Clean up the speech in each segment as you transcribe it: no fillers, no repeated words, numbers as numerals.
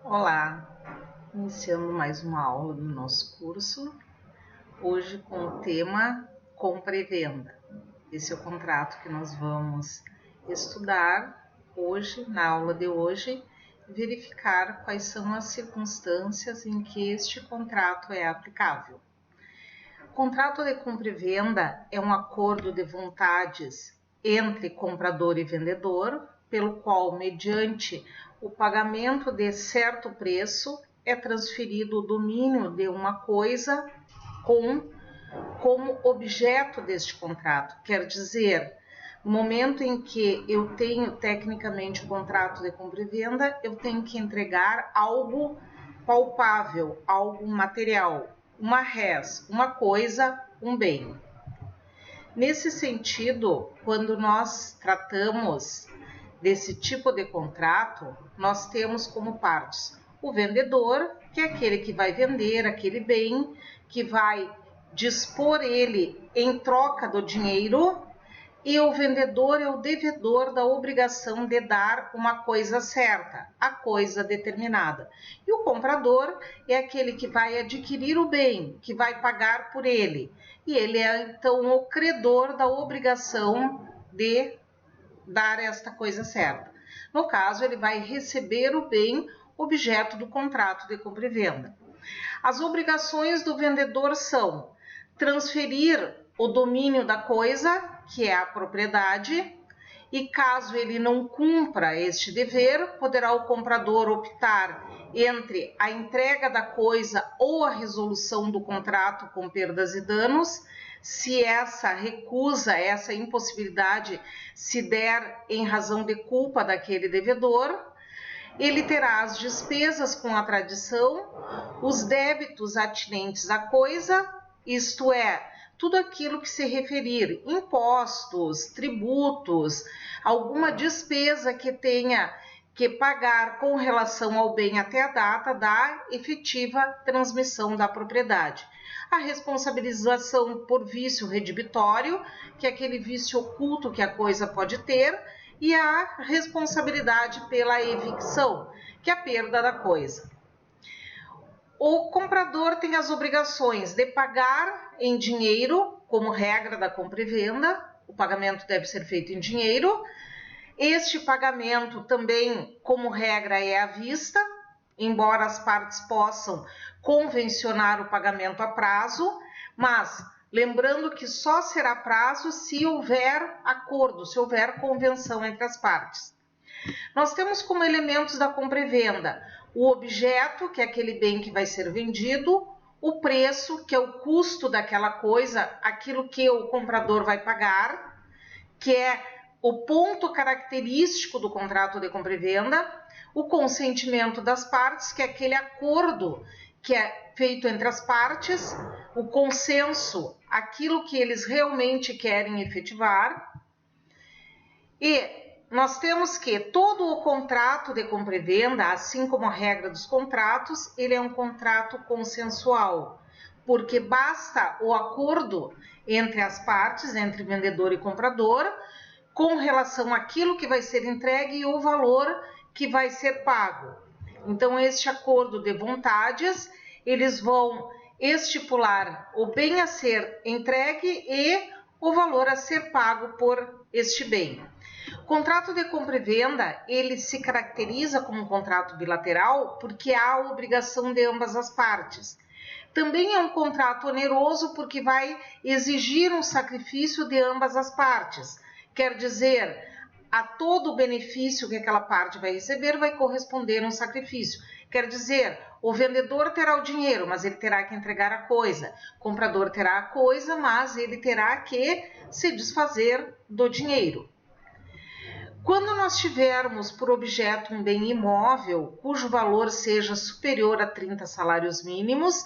Olá, iniciando mais uma aula do nosso curso, hoje com o tema compra e venda. Esse é o contrato que nós vamos estudar hoje, na aula de hoje, verificar quais são as circunstâncias em que este contrato é aplicável. O contrato de compra e venda é um acordo de vontades entre comprador e vendedor, pelo qual, mediante o pagamento de certo preço, é transferido o domínio de uma coisa como objeto deste contrato. Quer dizer, no momento em que eu tenho tecnicamente o contrato de compra e venda, eu tenho que entregar algo palpável, algo material, uma res, uma coisa, um bem. Nesse sentido, quando nós tratamos desse tipo de contrato, nós temos como partes o vendedor, que é aquele que vai vender aquele bem, que vai dispor ele em troca do dinheiro, e o vendedor é o devedor da obrigação de dar uma coisa certa, a coisa determinada. E o comprador é aquele que vai adquirir o bem, que vai pagar por ele. E ele é então o credor da obrigação de dar esta coisa certa. No caso, ele vai receber o bem objeto do contrato de compra e venda. As obrigações do vendedor são transferir o domínio da coisa, que é a propriedade, e caso ele não cumpra este dever, poderá o comprador optar entre a entrega da coisa ou a resolução do contrato com perdas e danos. Se essa recusa, essa impossibilidade se der em razão de culpa daquele devedor, ele terá as despesas com a tradição, os débitos atinentes à coisa, isto é, tudo aquilo que se referir, impostos, tributos, alguma despesa que tenha que pagar com relação ao bem até a data da efetiva transmissão da propriedade. A responsabilização por vício redibitório, que é aquele vício oculto que a coisa pode ter, e a responsabilidade pela evicção, que é a perda da coisa. O comprador tem as obrigações de pagar em dinheiro, como regra da compra e venda, o pagamento deve ser feito em dinheiro. Este pagamento também, como regra, é à vista, embora as partes possam convencionar o pagamento a prazo, mas lembrando que só será prazo se houver acordo, se houver convenção entre as partes. Nós temos como elementos da compra e venda o objeto, que é aquele bem que vai ser vendido, o preço, que é o custo daquela coisa, aquilo que o comprador vai pagar, que é o ponto característico do contrato de compra e venda, o consentimento das partes, que é aquele acordo que é feito entre as partes, o consenso, aquilo que eles realmente querem efetivar. E nós temos que todo o contrato de compra e venda, assim como a regra dos contratos, ele é um contrato consensual, porque basta o acordo entre as partes, entre vendedor e comprador, com relação àquilo que vai ser entregue e o valor que vai ser pago. Então, este acordo de vontades, eles vão estipular o bem a ser entregue e o valor a ser pago por este bem. O contrato de compra e venda, ele se caracteriza como um contrato bilateral porque há a obrigação de ambas as partes. Também é um contrato oneroso porque vai exigir um sacrifício de ambas as partes. Quer dizer, a todo o benefício que aquela parte vai receber vai corresponder um sacrifício. Quer dizer, o vendedor terá o dinheiro, mas ele terá que entregar a coisa. O comprador terá a coisa, mas ele terá que se desfazer do dinheiro. Quando nós tivermos por objeto um bem imóvel, cujo valor seja superior a 30 salários mínimos,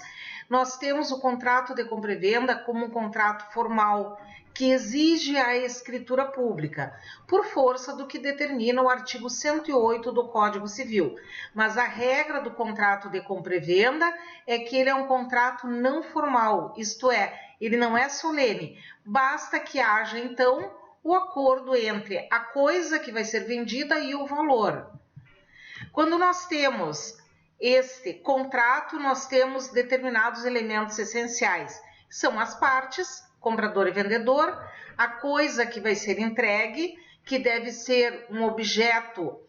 nós temos o contrato de compra e venda como um contrato formal, que exige a escritura pública, por força do que determina o artigo 108 do Código Civil. Mas a regra do contrato de compra e venda é que ele é um contrato não formal, isto é, ele não é solene. Basta que haja, então, o acordo entre a coisa que vai ser vendida e o valor. Quando nós temos este contrato, nós temos determinados elementos essenciais. São as partes, comprador e vendedor, a coisa que vai ser entregue, que deve ser um objeto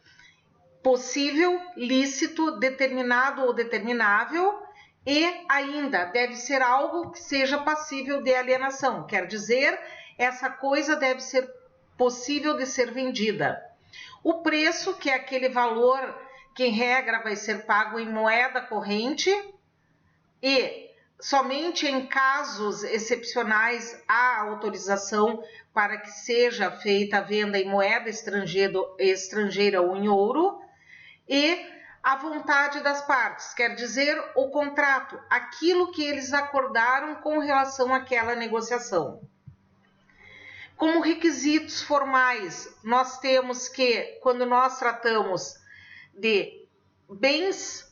possível, lícito, determinado ou determinável, e ainda deve ser algo que seja passível de alienação, quer dizer, essa coisa deve ser possível de ser vendida. O preço, que é aquele valor que em regra vai ser pago em moeda corrente, e somente em casos excepcionais há autorização para que seja feita a venda em moeda estrangeira ou em ouro, e a vontade das partes, quer dizer, o contrato, aquilo que eles acordaram com relação àquela negociação. Como requisitos formais, nós temos que, quando nós tratamos de bens,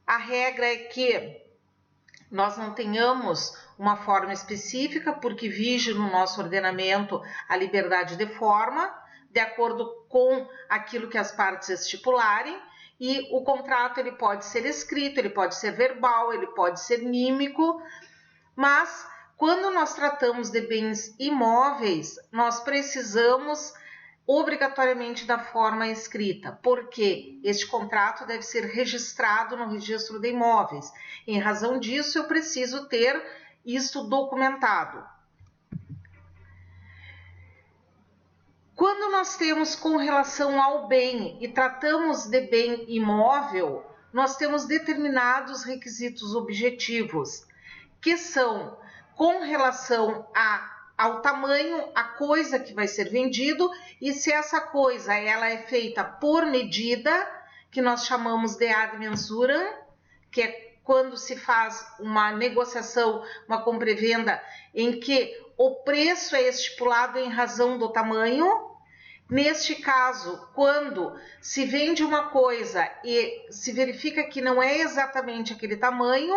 a regra é que nós não tenhamos uma forma específica, porque vige no nosso ordenamento a liberdade de forma, de acordo com aquilo que as partes estipularem, e o contrato ele pode ser escrito, ele pode ser verbal, ele pode ser mímico, mas quando nós tratamos de bens imóveis, nós precisamos obrigatoriamente da forma escrita, porque este contrato deve ser registrado no registro de imóveis. Em razão disso, eu preciso ter isso documentado. Quando nós temos com relação ao bem e tratamos de bem imóvel, nós temos determinados requisitos objetivos, que são com relação ao tamanho, a coisa que vai ser vendido, e se essa coisa ela é feita por medida, que nós chamamos de ad mensuram, que é quando se faz uma negociação, uma compra e venda, em que o preço é estipulado em razão do tamanho. Neste caso, quando se vende uma coisa e se verifica que não é exatamente aquele tamanho,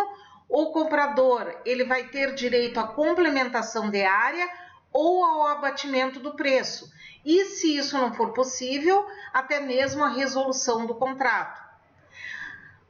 o comprador ele vai ter direito à complementação de área ou ao abatimento do preço. E se isso não for possível, até mesmo a resolução do contrato.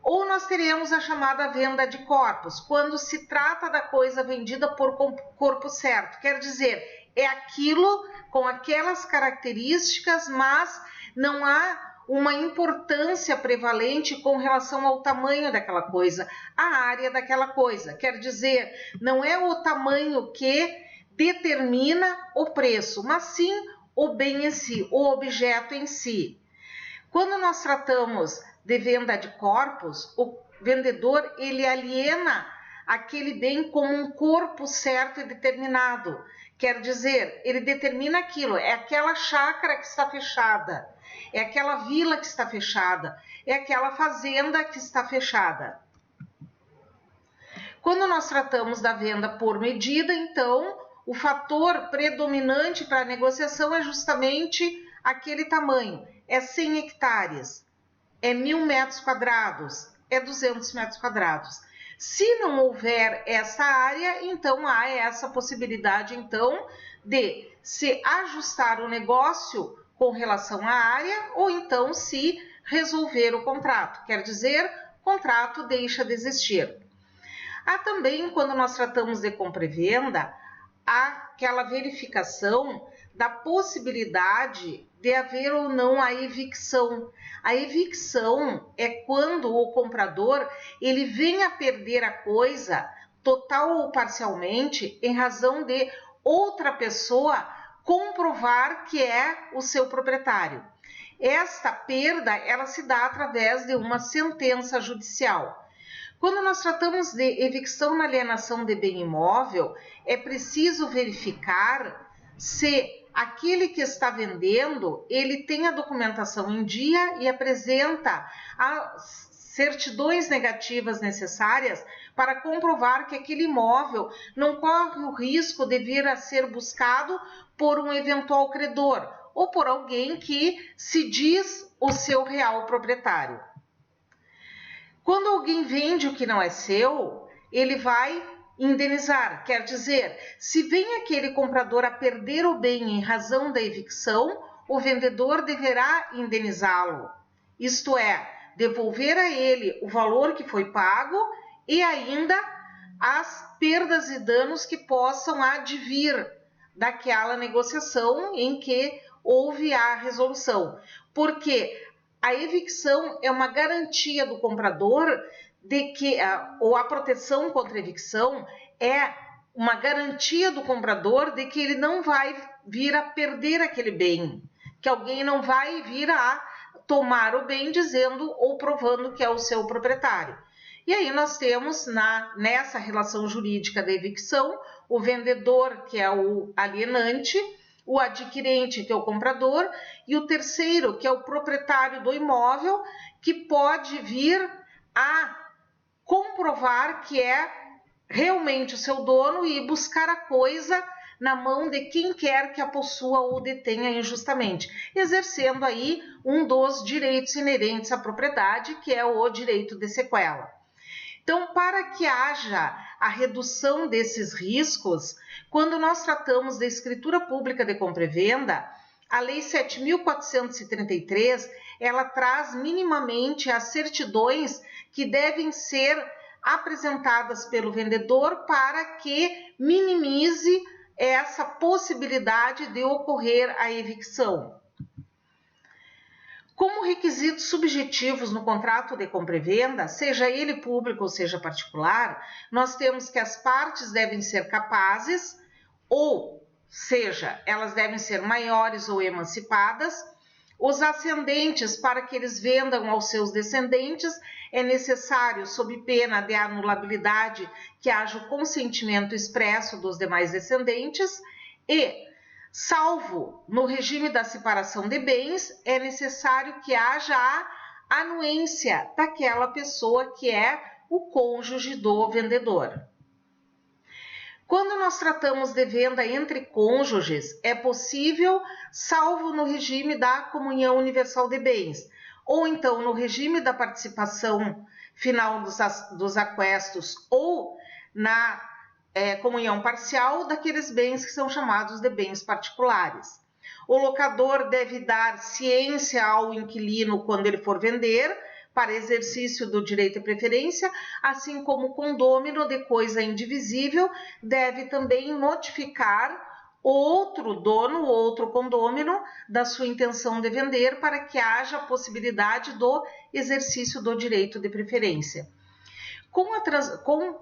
Ou nós teremos a chamada venda de corpos, quando se trata da coisa vendida por corpo certo. Quer dizer, é aquilo com aquelas características, mas não há uma importância prevalente com relação ao tamanho daquela coisa, a área daquela coisa. Quer dizer, não é o tamanho que determina o preço, mas sim o bem em si, o objeto em si. Quando nós tratamos de venda de corpos, o vendedor ele aliena aquele bem como um corpo certo e determinado. Quer dizer, ele determina aquilo, é aquela chácara que está fechada, é aquela vila que está fechada, é aquela fazenda que está fechada. Quando nós tratamos da venda por medida, então, o fator predominante para a negociação é justamente aquele tamanho. É 100 hectares, é 1.000 metros quadrados, é 200 metros quadrados. Se não houver essa área, então há essa possibilidade, então, de se ajustar o negócio com relação à área ou então se resolver o contrato. Quer dizer, o contrato deixa de existir. Há também, quando nós tratamos de compra e venda, aquela verificação da possibilidade de haver ou não a evicção. A evicção é quando o comprador ele vem a perder a coisa total ou parcialmente em razão de outra pessoa comprovar que é o seu proprietário. Esta perda ela se dá através de uma sentença judicial. Quando nós tratamos de evicção na alienação de bem imóvel, é preciso verificar se aquele que está vendendo, ele tem a documentação em dia e apresenta as certidões negativas necessárias para comprovar que aquele imóvel não corre o risco de vir a ser buscado por um eventual credor ou por alguém que se diz o seu real proprietário. Quando alguém vende o que não é seu, ele vai indenizar, quer dizer, se vem aquele comprador a perder o bem em razão da evicção, o vendedor deverá indenizá-lo. Isto é, devolver a ele o valor que foi pago e ainda as perdas e danos que possam advir daquela negociação em que houve a resolução. Porque a evicção é uma garantia do comprador de que, ou a proteção contra a evicção é uma garantia do comprador de que ele não vai vir a perder aquele bem, que alguém não vai vir a tomar o bem dizendo ou provando que é o seu proprietário. E aí nós temos nessa relação jurídica da evicção o vendedor, que é o alienante, o adquirente, que é o comprador, e o terceiro, que é o proprietário do imóvel, que pode vir a comprovar que é realmente o seu dono e buscar a coisa na mão de quem quer que a possua ou detenha injustamente, exercendo aí um dos direitos inerentes à propriedade, que é o direito de sequela. Então, para que haja a redução desses riscos, quando nós tratamos da escritura pública de compra e venda, a Lei 7.433, ela traz minimamente as certidões que devem ser apresentadas pelo vendedor para que minimize essa possibilidade de ocorrer a evicção. Como requisitos subjetivos no contrato de compra e venda, seja ele público ou seja particular, nós temos que as partes devem ser capazes, ou seja, elas devem ser maiores ou emancipadas. Os ascendentes, para que eles vendam aos seus descendentes, é necessário, sob pena de anulabilidade, que haja o consentimento expresso dos demais descendentes e, salvo no regime da separação de bens, é necessário que haja a anuência daquela pessoa que é o cônjuge do vendedor. Quando nós tratamos de venda entre cônjuges, é possível, salvo no regime da comunhão universal de bens, ou então no regime da participação final dos aquestos, ou na comunhão parcial daqueles bens que são chamados de bens particulares. O locador deve dar ciência ao inquilino quando ele for vender, para exercício do direito de preferência, assim como o condômino de coisa indivisível deve também notificar outro dono, outro condômino, da sua intenção de vender para que haja a possibilidade do exercício do direito de preferência. Com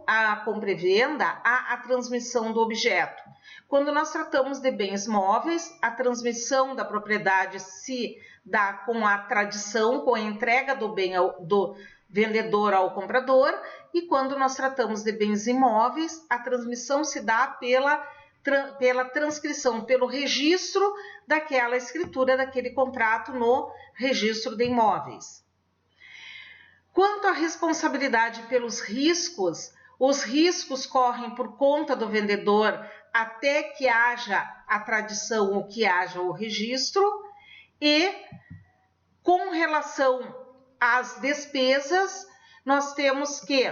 a compra e venda, há a transmissão do objeto. Quando nós tratamos de bens móveis, a transmissão da propriedade se dá com a tradição, com a entrega do bem do vendedor ao comprador, e quando nós tratamos de bens imóveis, a transmissão se dá pela transcrição, pelo registro daquela escritura, daquele contrato no registro de imóveis. Quanto à responsabilidade pelos riscos, os riscos correm por conta do vendedor até que haja a tradição ou que haja o registro, e com relação às despesas, nós temos que,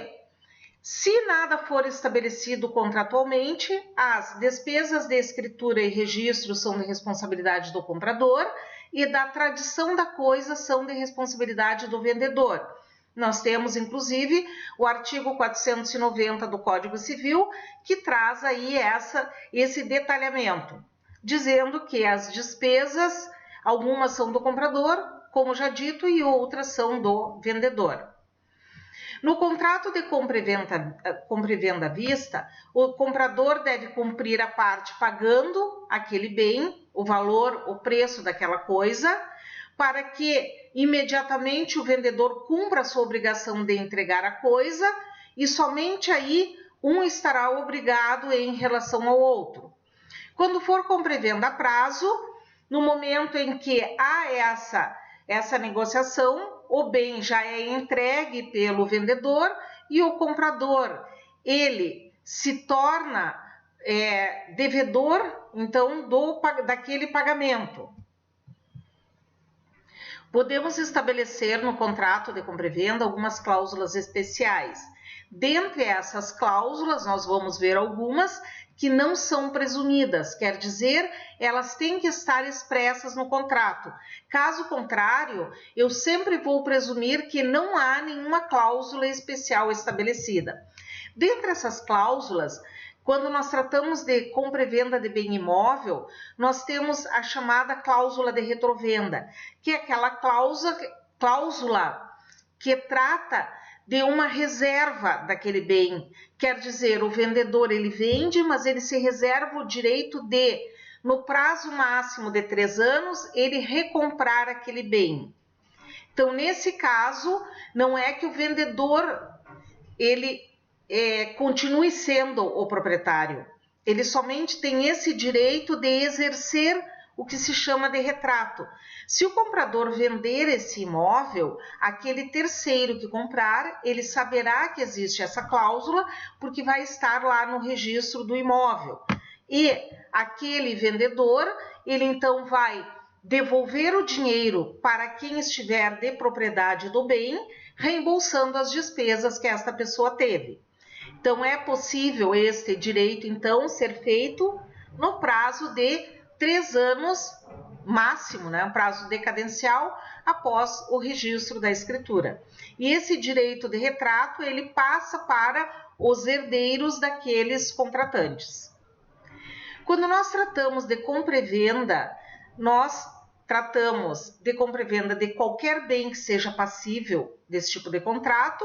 se nada for estabelecido contratualmente, as despesas de escritura e registro são de responsabilidade do comprador e da tradição da coisa são de responsabilidade do vendedor. Nós temos, inclusive, o artigo 490 do Código Civil, que traz aí esse detalhamento, dizendo que as despesas, algumas são do comprador, como já dito, e outras são do vendedor. No contrato de compra e venda à vista, o comprador deve cumprir a parte pagando aquele bem, o valor, o preço daquela coisa, para que imediatamente o vendedor cumpra a sua obrigação de entregar a coisa, e somente aí um estará obrigado em relação ao outro. Quando for compra e venda a prazo, no momento em que há essa negociação, o bem já é entregue pelo vendedor e o comprador, ele se torna devedor, então, daquele pagamento. Podemos estabelecer no contrato de compra e venda algumas cláusulas especiais. Dentre essas cláusulas, nós vamos ver algumas que não são presumidas, quer dizer, elas têm que estar expressas no contrato. Caso contrário, eu sempre vou presumir que não há nenhuma cláusula especial estabelecida. Dentre essas cláusulas, quando nós tratamos de compra e venda de bem imóvel, nós temos a chamada cláusula de retrovenda, que é aquela cláusula que trata de uma reserva daquele bem. Quer dizer, o vendedor ele vende, mas ele se reserva o direito de, no prazo máximo de 3 anos, ele recomprar aquele bem. Então, nesse caso, não é que o vendedor ele continue sendo o proprietário. Ele somente tem esse direito de exercer o que se chama de retrato. Se o comprador vender esse imóvel, aquele terceiro que comprar, ele saberá que existe essa cláusula, porque vai estar lá no registro do imóvel. E aquele vendedor, ele então vai devolver o dinheiro para quem estiver de propriedade do bem, reembolsando as despesas que esta pessoa teve. Então, é possível este direito, então, ser feito no prazo de 3 anos máximo, né, um prazo decadencial após o registro da escritura. E esse direito de retrato, ele passa para os herdeiros daqueles contratantes. Quando nós tratamos de compra e venda, nós tratamos de compra e venda de qualquer bem que seja passível desse tipo de contrato,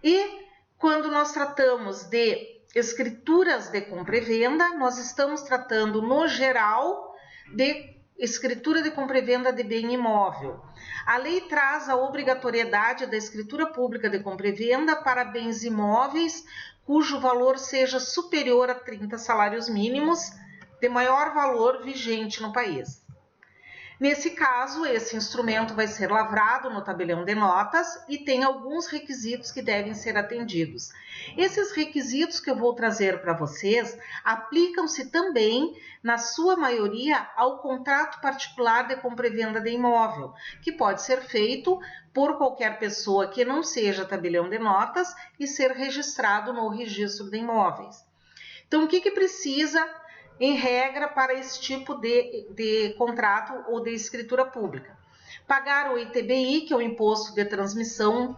e quando nós tratamos de escrituras de compra e venda, nós estamos tratando, no geral, de escritura de compra e venda de bem imóvel. A lei traz a obrigatoriedade da escritura pública de compra e venda para bens imóveis cujo valor seja superior a 30 salários mínimos, de maior valor vigente no país. Nesse caso, esse instrumento vai ser lavrado no tabelião de notas e tem alguns requisitos que devem ser atendidos. Esses requisitos que eu vou trazer para vocês aplicam-se também, na sua maioria, ao contrato particular de compra e venda de imóvel, que pode ser feito por qualquer pessoa que não seja tabelião de notas e ser registrado no registro de imóveis. Então, o que precisa em regra para esse tipo de contrato ou de escritura pública? Pagar o ITBI, que é o Imposto de Transmissão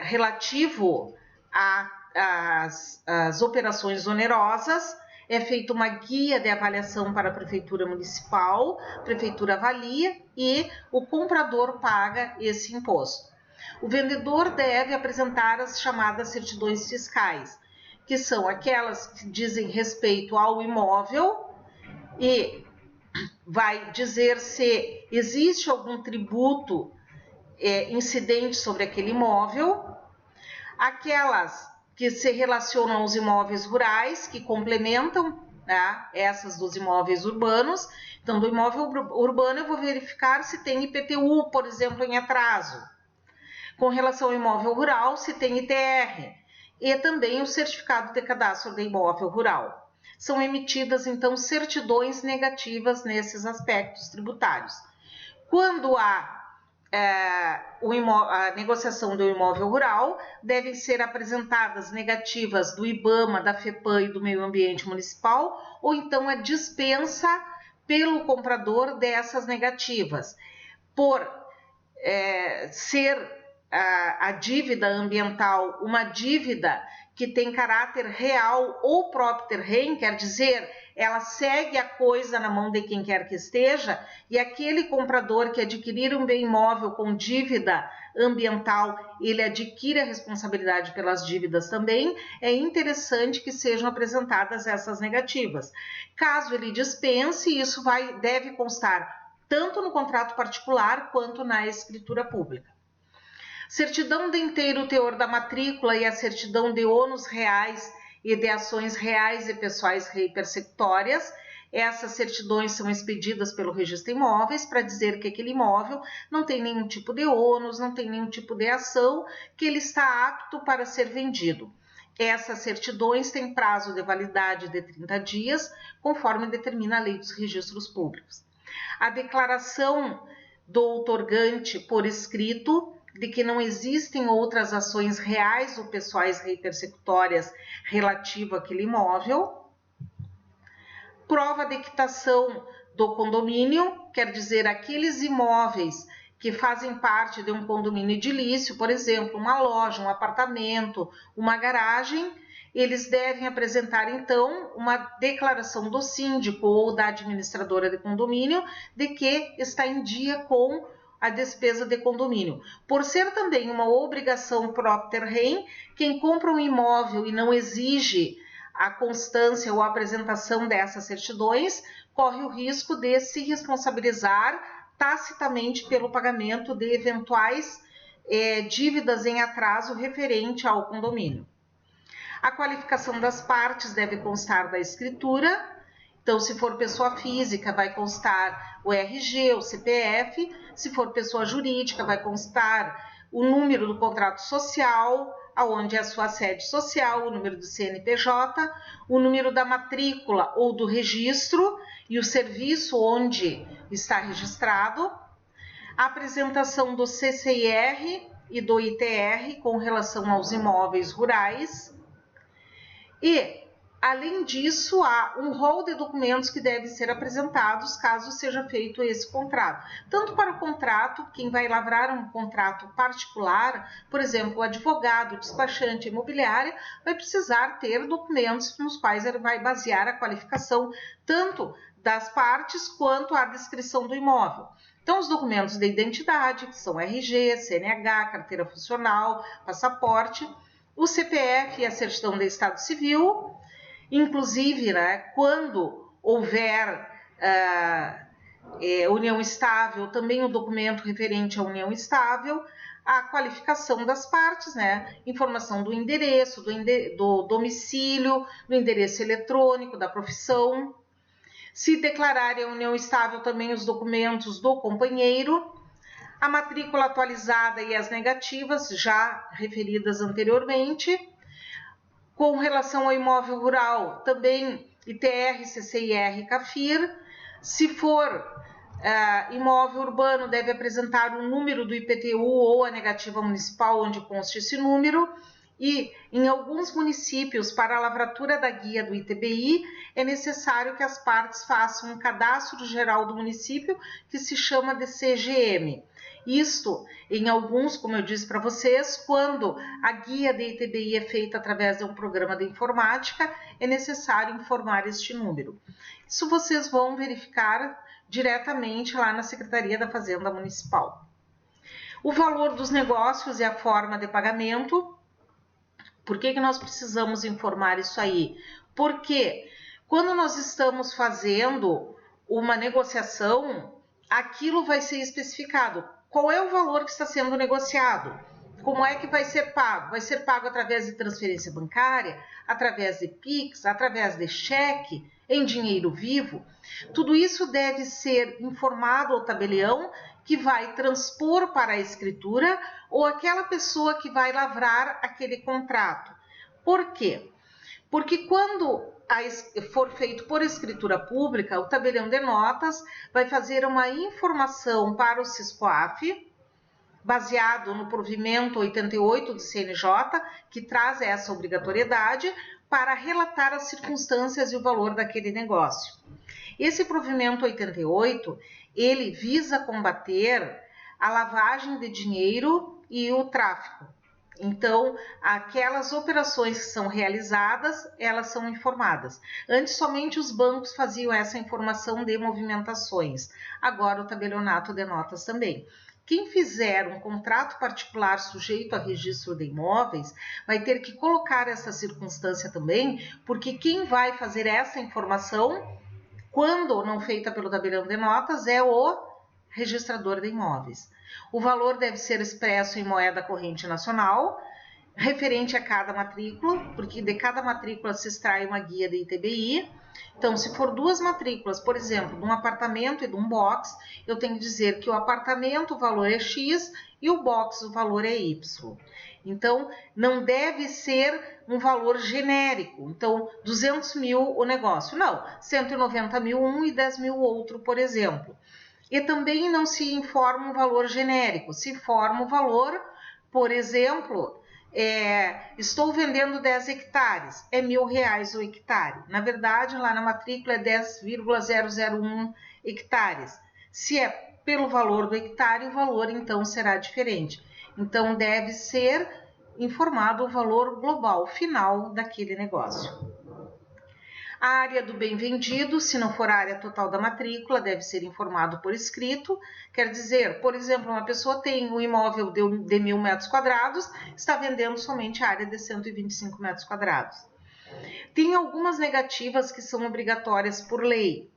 relativo às operações onerosas. É feita uma guia de avaliação para a Prefeitura Municipal, a Prefeitura avalia e o comprador paga esse imposto. O vendedor deve apresentar as chamadas certidões fiscais, que são aquelas que dizem respeito ao imóvel e vai dizer se existe algum tributo incidente sobre aquele imóvel, aquelas que se relacionam aos imóveis rurais, que complementam, né, essas dos imóveis urbanos. Então, do imóvel urbano eu vou verificar se tem IPTU, por exemplo, em atraso. Com relação ao imóvel rural, se tem ITR. E também o certificado de cadastro de imóvel rural. São emitidas, então, certidões negativas nesses aspectos tributários. Quando há a negociação do imóvel rural, devem ser apresentadas negativas do IBAMA, da FEPAM e do Meio Ambiente Municipal, ou então a dispensa pelo comprador dessas negativas, por ser a dívida ambiental uma dívida que tem caráter real ou próprio terreno, quer dizer, ela segue a coisa na mão de quem quer que esteja, e aquele comprador que adquirir um bem imóvel com dívida ambiental, ele adquire a responsabilidade pelas dívidas também. É interessante que sejam apresentadas essas negativas. Caso ele dispense, isso deve constar tanto no contrato particular quanto na escritura pública. Certidão de inteiro teor da matrícula e a certidão de ônus reais e de ações reais e pessoais persecutórias. Essas certidões são expedidas pelo Registro Imóveis para dizer que aquele imóvel não tem nenhum tipo de ônus, não tem nenhum tipo de ação, que ele está apto para ser vendido. Essas certidões têm prazo de validade de 30 dias, conforme determina a Lei dos Registros Públicos. A declaração do outorgante por escrito de que não existem outras ações reais ou pessoais persecutórias relativo àquele imóvel. Prova de quitação do condomínio, quer dizer, aqueles imóveis que fazem parte de um condomínio edilício, por exemplo, uma loja, um apartamento, uma garagem, eles devem apresentar, então, uma declaração do síndico ou da administradora de condomínio de que está em dia com a despesa de condomínio. Por ser também uma obrigação propter rem, quem compra um imóvel e não exige a constância ou a apresentação dessas certidões, corre o risco de se responsabilizar tacitamente pelo pagamento de eventuais dívidas em atraso referente ao condomínio. A qualificação das partes deve constar da escritura. Então, se for pessoa física, vai constar o RG, o CPF. Se for pessoa jurídica, vai constar o número do contrato social, aonde é a sua sede social, o número do CNPJ, o número da matrícula ou do registro e o serviço onde está registrado, a apresentação do CCIR e do ITR com relação aos imóveis rurais e, além disso, há um rol de documentos que devem ser apresentados caso seja feito esse contrato. Tanto para o contrato, quem vai lavrar um contrato particular, por exemplo, o advogado, o despachante imobiliário, vai precisar ter documentos nos quais ele vai basear a qualificação tanto das partes quanto a descrição do imóvel. Então, os documentos de identidade, que são RG, CNH, carteira funcional, passaporte, o CPF e a certidão de estado civil. Inclusive, né, quando houver união estável, também o documento referente à união estável, a qualificação das partes, né, informação do endereço, do domicílio, do endereço eletrônico, da profissão. Se declararem a união estável, também os documentos do companheiro, a matrícula atualizada e as negativas, já referidas anteriormente. Com relação ao imóvel rural, também ITR, CCIR, CAFIR. Se for imóvel urbano, deve apresentar o número do IPTU ou a negativa municipal onde conste esse número. E em alguns municípios, para a lavratura da guia do ITBI, é necessário que as partes façam um cadastro geral do município, que se chama de CGM. Isto, em alguns, como eu disse para vocês, quando a guia de ITBI é feita através de um programa de informática, é necessário informar este número. Isso vocês vão verificar diretamente lá na Secretaria da Fazenda Municipal. O valor dos negócios e a forma de pagamento. Por que nós precisamos informar isso aí? Porque quando nós estamos fazendo uma negociação, aquilo vai ser especificado. Qual é o valor que está sendo negociado? Como é que vai ser pago? Vai ser pago através de transferência bancária, através de PIX, através de cheque, em dinheiro vivo? Tudo isso deve ser informado ao tabelião que vai transpor para a escritura ou aquela pessoa que vai lavrar aquele contrato. Por quê? Porque quando for feito por escritura pública, o tabelião de notas vai fazer uma informação para o SISCOAF, baseado no provimento 88 do CNJ, que traz essa obrigatoriedade, para relatar as circunstâncias e o valor daquele negócio. Esse provimento 88, ele visa combater a lavagem de dinheiro e o tráfico. Então, aquelas operações que são realizadas, elas são informadas. Antes, somente os bancos faziam essa informação de movimentações. Agora, o tabelionato de notas também. Quem fizer um contrato particular sujeito a registro de imóveis vai ter que colocar essa circunstância também, porque quem vai fazer essa informação, quando não feita pelo tabelião de notas, é o registrador de imóveis. O valor deve ser expresso em moeda corrente nacional, referente a cada matrícula, porque de cada matrícula se extrai uma guia de ITBI. Então, se for duas matrículas, por exemplo, de um apartamento e de um box, eu tenho que dizer que o apartamento o valor é X e o box o valor é Y. Então, não deve ser um valor genérico. Então, 200 mil o negócio. Não, 190 mil um e 10 mil outro, por exemplo. E também não se informa um valor genérico, se informa o valor, por exemplo, estou vendendo 10 hectares, é R$1.000 o hectare. Na verdade, lá na matrícula é 10,001 hectares. Se é pelo valor do hectare, o valor então será diferente. Então, deve ser informado o valor global final daquele negócio. A área do bem vendido, se não for a área total da matrícula, deve ser informado por escrito. Quer dizer, por exemplo, uma pessoa tem um imóvel de 1.000 metros quadrados, está vendendo somente a área de 125 metros quadrados. Tem algumas negativas que são obrigatórias por lei.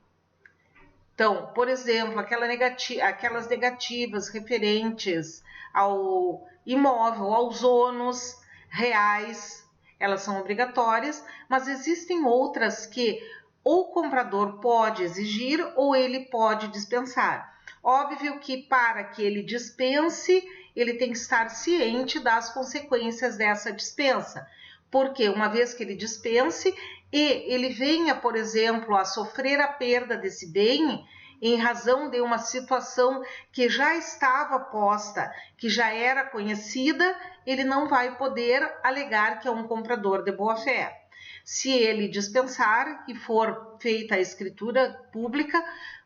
Então, por exemplo, aquelas negativas referentes ao imóvel, aos ônus reais, elas são obrigatórias, mas existem outras que ou o comprador pode exigir ou ele pode dispensar. Óbvio que para que ele dispense, ele tem que estar ciente das consequências dessa dispensa, porque uma vez que ele dispense e ele venha, por exemplo, a sofrer a perda desse bem, em razão de uma situação que já estava posta, que já era conhecida, ele não vai poder alegar que é um comprador de boa-fé. Se ele dispensar e for feita a escritura pública,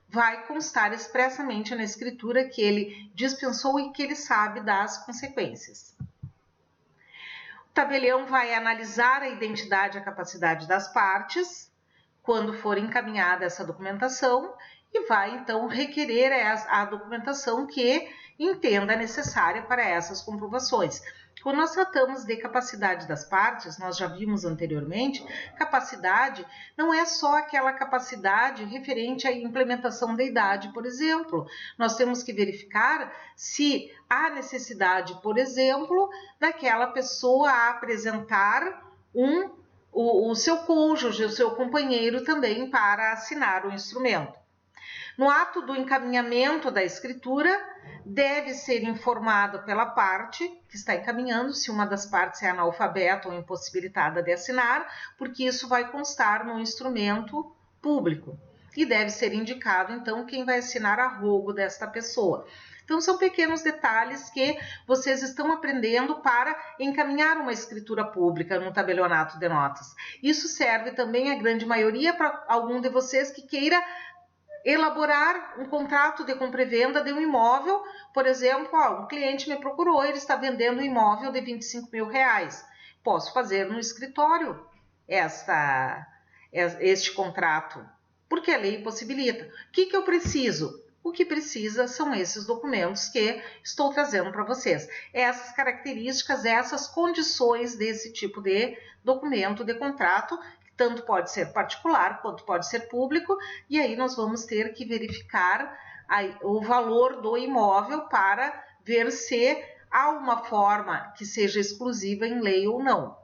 vai constar expressamente na escritura que ele dispensou e que ele sabe das consequências. O tabelião vai analisar a identidade e a capacidade das partes, quando for encaminhada essa documentação, e vai então requerer a documentação que entenda necessária para essas comprovações. Quando nós tratamos de capacidade das partes, nós já vimos anteriormente, capacidade não é só aquela capacidade referente à implementação da idade, por exemplo. Nós temos que verificar se há necessidade, por exemplo, daquela pessoa apresentar o seu cônjuge, o seu companheiro também para assinar o instrumento. No ato do encaminhamento da escritura, deve ser informado pela parte que está encaminhando, se uma das partes é analfabeta ou impossibilitada de assinar, porque isso vai constar no instrumento público. E deve ser indicado, então, quem vai assinar a rogo desta pessoa. Então, são pequenos detalhes que vocês estão aprendendo para encaminhar uma escritura pública num tabelionato de notas. Isso serve também, a grande maioria, para algum de vocês que queira elaborar um contrato de compra e venda de um imóvel. Por exemplo, um cliente me procurou, ele está vendendo um imóvel de R$25.000. Posso fazer no escritório este contrato, porque a lei possibilita. O que eu preciso? O que precisa são esses documentos que estou trazendo para vocês. Essas características, essas condições desse tipo de documento de contrato, tanto pode ser particular quanto pode ser público, e aí nós vamos ter que verificar o valor do imóvel para ver se há uma forma que seja exclusiva em lei ou não.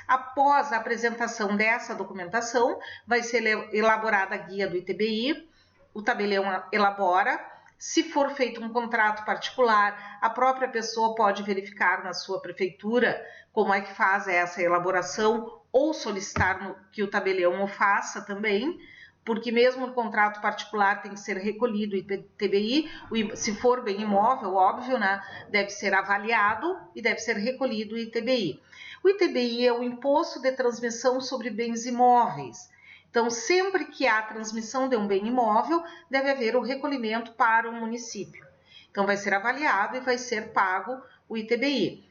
Após a apresentação dessa documentação, vai ser elaborada a guia do ITBI, o tabelião elabora. Se for feito um contrato particular, a própria pessoa pode verificar na sua prefeitura como é que faz essa elaboração ou solicitar que o tabelião o faça também, porque mesmo no contrato particular tem que ser recolhido o ITBI, se for bem imóvel, óbvio, né, deve ser avaliado e deve ser recolhido o ITBI. O ITBI é o Imposto de Transmissão sobre Bens Imóveis. Então, sempre que há transmissão de um bem imóvel, deve haver o recolhimento para o município. Então, vai ser avaliado e vai ser pago o ITBI.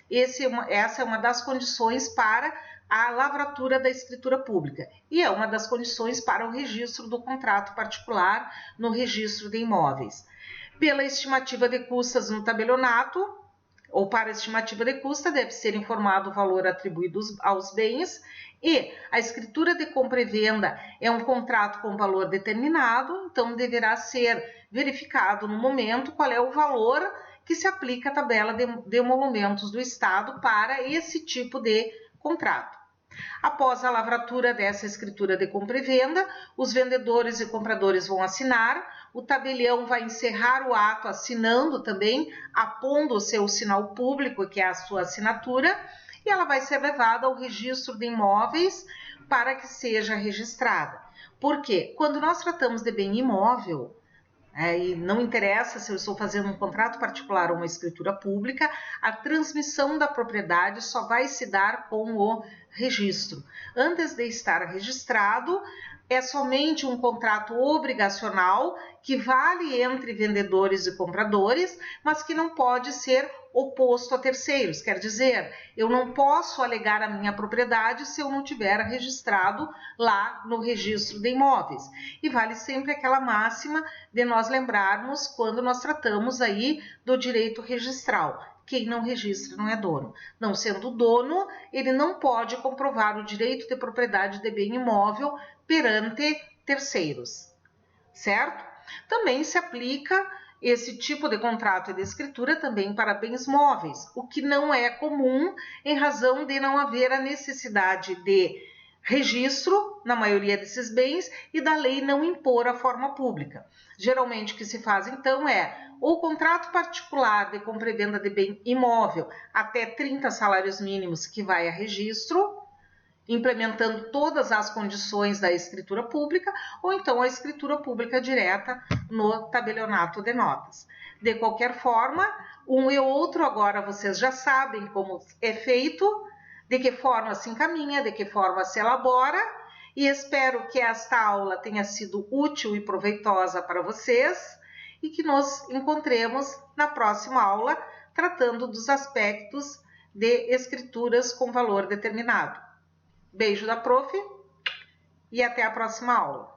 Essa é uma das condições para a lavratura da escritura pública e é uma das condições para o registro do contrato particular no registro de imóveis. Pela estimativa de custas no tabelionato, ou para a estimativa de custa, deve ser informado o valor atribuído aos bens, e a escritura de compra e venda é um contrato com valor determinado, então deverá ser verificado no momento qual é o valor que se aplica à tabela de emolumentos do Estado para esse tipo de contrato. Após a lavratura dessa escritura de compra e venda, os vendedores e compradores vão assinar, o tabelião vai encerrar o ato assinando também, apondo o seu sinal público, que é a sua assinatura, e ela vai ser levada ao registro de imóveis para que seja registrada. Por quê? Quando nós tratamos de bem imóvel, E não interessa se eu estou fazendo um contrato particular ou uma escritura pública, a transmissão da propriedade só vai se dar com o registro. Antes de estar registrado, é somente um contrato obrigacional que vale entre vendedores e compradores, mas que não pode ser oposto a terceiros. Quer dizer, eu não posso alegar a minha propriedade se eu não tiver registrado lá no registro de imóveis. E vale sempre aquela máxima de nós lembrarmos quando nós tratamos aí do direito registral. Quem não registra não é dono. Não sendo dono, ele não pode comprovar o direito de propriedade de bem imóvel perante terceiros, certo? Também se aplica esse tipo de contrato e de escritura também para bens móveis, o que não é comum em razão de não haver a necessidade de registro na maioria desses bens e da lei não impor a forma pública. Geralmente o que se faz então é o contrato particular de compra e venda de bem imóvel até 30 salários mínimos que vai a registro, implementando todas as condições da escritura pública, ou então a escritura pública direta no tabelionato de notas. De qualquer forma, um e outro agora vocês já sabem como é feito, de que forma se encaminha, de que forma se elabora, e espero que esta aula tenha sido útil e proveitosa para vocês e que nos encontremos na próxima aula tratando dos aspectos de escrituras com valor determinado. Beijo da prof e até a próxima aula.